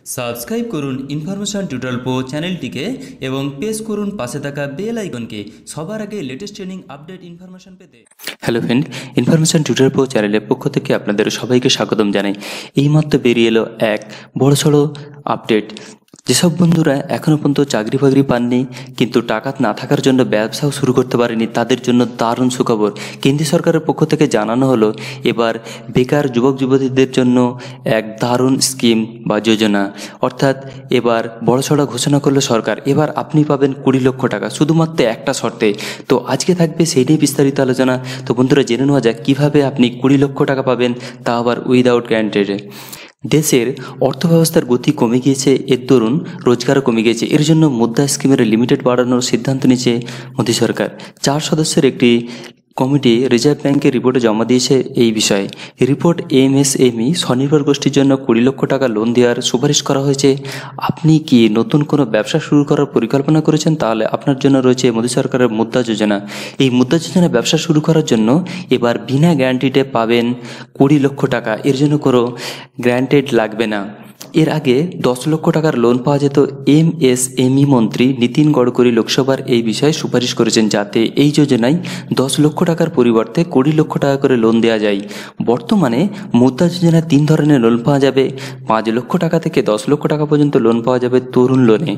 Subscribe করুন information tutorial pro চ্যানেলটিকে এবং প্রেস করুন পাশে থাকা বেল আইকনকে সবার আগে লেটেস্ট ট্রেনিং আপডেট ইনফরমেশন পেতে। Hello friend, information tutorial pro চ্যানেলের পক্ষ থেকে আপনাদের সবাইকে স্বাগতম জানাই। এইমাত্র বেরিয়ে এলো এক বড়সড় আপডেট। যেসব বন্ধুরা এখনও পর্যন্ত চাকরি বাকরি পাননি কিন্তু টাকা না থাকার জন্য ব্যবসাও শুরু করতে পারেনি, তাদের জন্য দারুণ সুখবর। কেন্দ্রীয় সরকারের পক্ষ থেকে জানানো হলো এবার বেকার যুবক যুবতীদের জন্য এক দারুণ স্কিম বা যোজনা, অর্থাৎ এবার বড়সড় ঘোষণা করলো সরকার। এবার আপনি পাবেন 20 লক্ষ টাকা শুধুমাত্র একটা শর্তে। তো আজকে থাকবে সেই নিয়ে বিস্তারিত আলোচনা। তো বন্ধুরা, জেনে নেওয়া যাক কীভাবে আপনি 20 লক্ষ টাকা পাবেন, তা আবার উইদাউট গ্যারান্টেডে। দেশের অর্থব্যবস্থার গতি কমে গিয়েছে, এর দরুন রোজগারও কমে গিয়েছে। এর জন্য মুদ্রা স্কিমের লিমিটেড বাড়ানোর সিদ্ধান্ত নিয়েছে মোদী সরকার। 4 সদস্যের একটি কমিটি রিজার্ভ ব্যাংকের রিপোর্টে জমা দিয়েছে এই বিষয়ে। রিপোর্ট এমএসএমই স্বনির্ভর গোষ্ঠীর জন্য 20 লক্ষ টাকা লোন দেওয়ার সুপারিশ করা হয়েছে। আপনি কি নতুন কোনো ব্যবসা শুরু করার পরিকল্পনা করেছেন, তাহলে আপনার জন্য রয়েছে মোদী সরকারের মুদ্রা যোজনা। এই মুদ্রা যোজনা ব্যবসা শুরু করার জন্য এবার বিনা গ্যারান্টিতে পাবেন 20 লক্ষ টাকা। এর জন্য কোনো গ্যারান্টেড লাগবে না। এর আগে 10 লক্ষ টাকার লোন পাওয়া যেত। এমএসএমই মন্ত্রী নীতিন গডকরি লোকসভার এই বিষয়ে সুপারিশ করেছেন, যাতে এই যোজনায় 10 লক্ষ টাকার পরিবর্তে 20 লক্ষ টাকা করে লোন দেওয়া যায়। বর্তমানে মুদ্রা যোজনায় 3 ধরনের লোন পাওয়া যাবে। 5 লক্ষ টাকা থেকে 10 লক্ষ টাকা পর্যন্ত লোন পাওয়া যাবে তরুণ লোনে,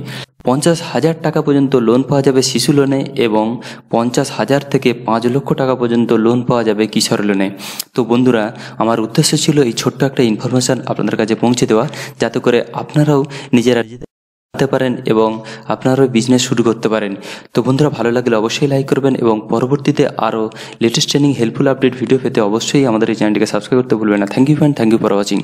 50,000 টাকা পর্যন্ত লোন পাওয়া যাবে শিশু লোনে এবং 50,000 থেকে 5 লক্ষ টাকা পর্যন্ত লোন পাওয়া যাবে কিশোর লোনে। তো বন্ধুরা, আমার উদ্দেশ্য ছিল এই ছোট্ট একটা ইনফরমেশান আপনাদের কাছে পৌঁছে দেওয়া, যাতে করে আপনারাও নিজেরা জানতে পারেন এবং আপনারাও বিজনেস শুরু করতে পারেন। তো বন্ধুরা, ভালো লাগলে অবশ্যই লাইক করবেন এবং পরবর্তীতে আরও latest training helpful update video পেতে অবশ্যই আমাদের এই চ্যানেলটিকে সাবস্ক্রাইব করতে ভুলবেন না। Thank you friend, thank you for watching.